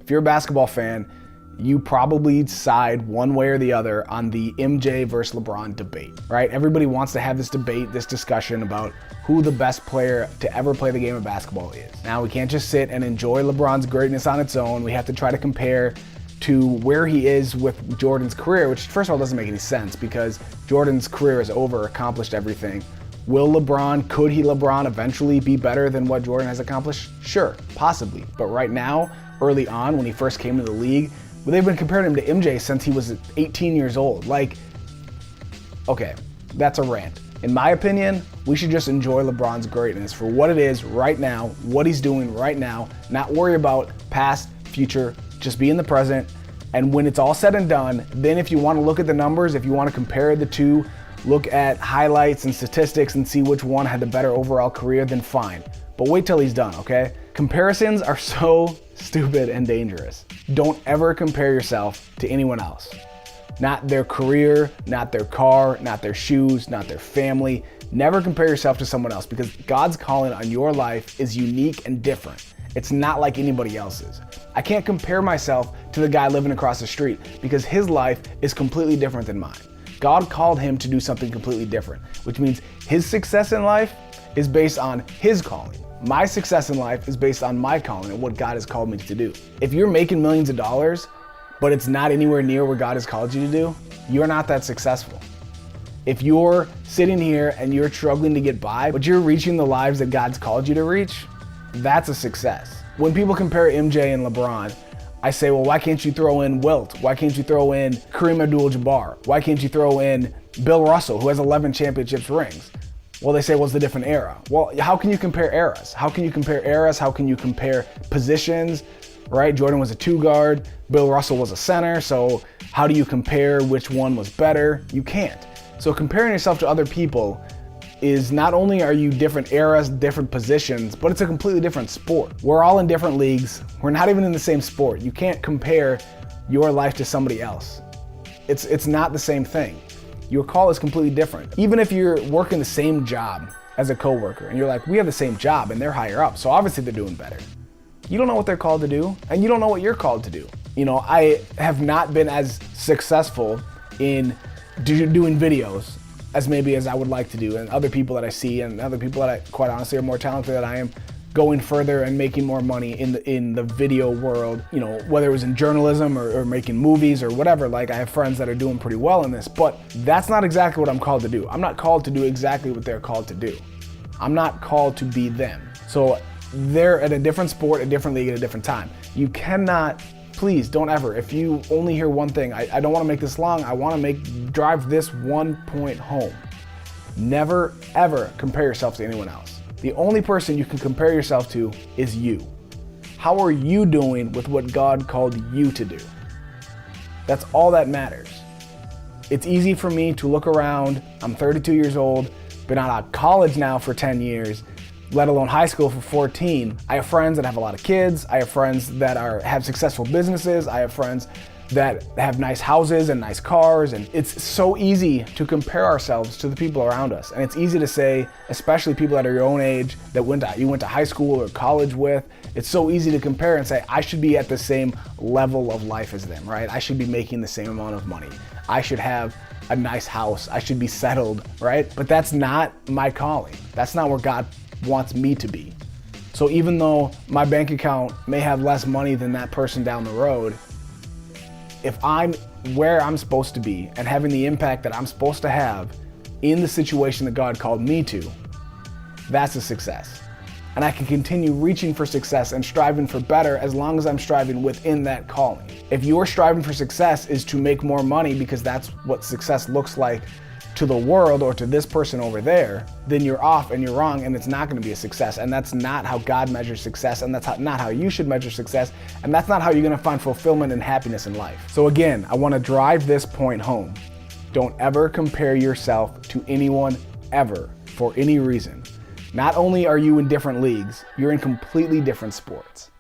If you're a basketball fan, you probably side one way or the other on the MJ versus LeBron debate, right? Everybody wants to have this debate, this discussion about who the best player to ever play the game of basketball is. Now, we can't just sit and enjoy LeBron's greatness on its own. We have to try to compare to where he is with Jordan's career, which first of all doesn't make any sense because Jordan's career is over, accomplished everything. Could LeBron eventually be better than what Jordan has accomplished? Sure, possibly. But right now, early on, when he first came to the league, they've been comparing him to MJ since he was 18 years old. Like, okay, that's a rant. In my opinion, we should just enjoy LeBron's greatness for what it is right now, what he's doing right now, not worry about past, future, just be in the present. And when it's all said and done, then if you want to look at the numbers, if you want to compare the two, look at highlights and statistics and see which one had the better overall career, then fine. But wait till he's done, okay? Comparisons are so stupid and dangerous. Don't ever compare yourself to anyone else. Not their career, not their car, not their shoes, not their family. Never compare yourself to someone else because God's calling on your life is unique and different. It's not like anybody else's. I can't compare myself to the guy living across the street because his life is completely different than mine. God called him to do something completely different, which means his success in life is based on his calling. My success in life is based on my calling and what God has called me to do. If you're making millions of dollars, but it's not anywhere near where God has called you to do, you're not that successful. If you're sitting here and you're struggling to get by, but you're reaching the lives that God's called you to reach, that's a success. When people compare MJ and LeBron, I say, well, why can't you throw in Wilt? Why can't you throw in Kareem Abdul-Jabbar? Why can't you throw in Bill Russell, who has 11 championships rings? Well, they say, well, it's a different era. Well, how can you compare eras? How can you compare eras? How can you compare positions, right? Jordan was a 2-guard, Bill Russell was a center, so how do you compare which one was better? You can't. So comparing yourself to other people is not only are you different eras, different positions, but it's a completely different sport. We're all in different leagues. We're not even in the same sport. You can't compare your life to somebody else. It's not the same thing. Your call is completely different. Even if you're working the same job as a coworker and you're like, we have the same job and they're higher up, so obviously they're doing better. You don't know what they're called to do and you don't know what you're called to do. You know, I have not been as successful in doing videos as maybe as I would like to do, and other people that I see and other people that I quite honestly are more talented than I am, going further and making more money in the video world, you know, whether it was in journalism or making movies or whatever. Like, I have friends that are doing pretty well in this, but that's not exactly what I'm called to do. I'm not called to do exactly what they're called to do. I'm not called to be them. So they're at a different sport, a different league at a different time. You cannot, please don't ever, if you only hear one thing, I don't want to make this long, I want to drive this one point home. Never ever compare yourself to anyone else. The only person you can compare yourself to is you. How are you doing with what God called you to do? That's all that matters. It's easy for me to look around. I'm 32 years old, been out of college now for 10 years, let alone high school for 14. I have friends that have a lot of kids. I have friends that have successful businesses. I have friends that have nice houses and nice cars, and it's so easy to compare ourselves to the people around us. And it's easy to say, especially people that are your own age, that you went to high school or college with, it's so easy to compare and say, I should be at the same level of life as them, right? I should be making the same amount of money. I should have a nice house. I should be settled, right? But that's not my calling. That's not where God wants me to be. So even though my bank account may have less money than that person down the road, if I'm where I'm supposed to be and having the impact that I'm supposed to have in the situation that God called me to, that's a success. And I can continue reaching for success and striving for better as long as I'm striving within that calling. If your striving for success is to make more money because that's what success looks like to the world or to this person over there, then you're off and you're wrong and it's not going to be a success. And that's not how God measures success, and that's not how you should measure success, and that's not how you're going to find fulfillment and happiness in life. So again, I want to drive this point home. Don't ever compare yourself to anyone ever for any reason. Not only are you in different leagues, you're in completely different sports.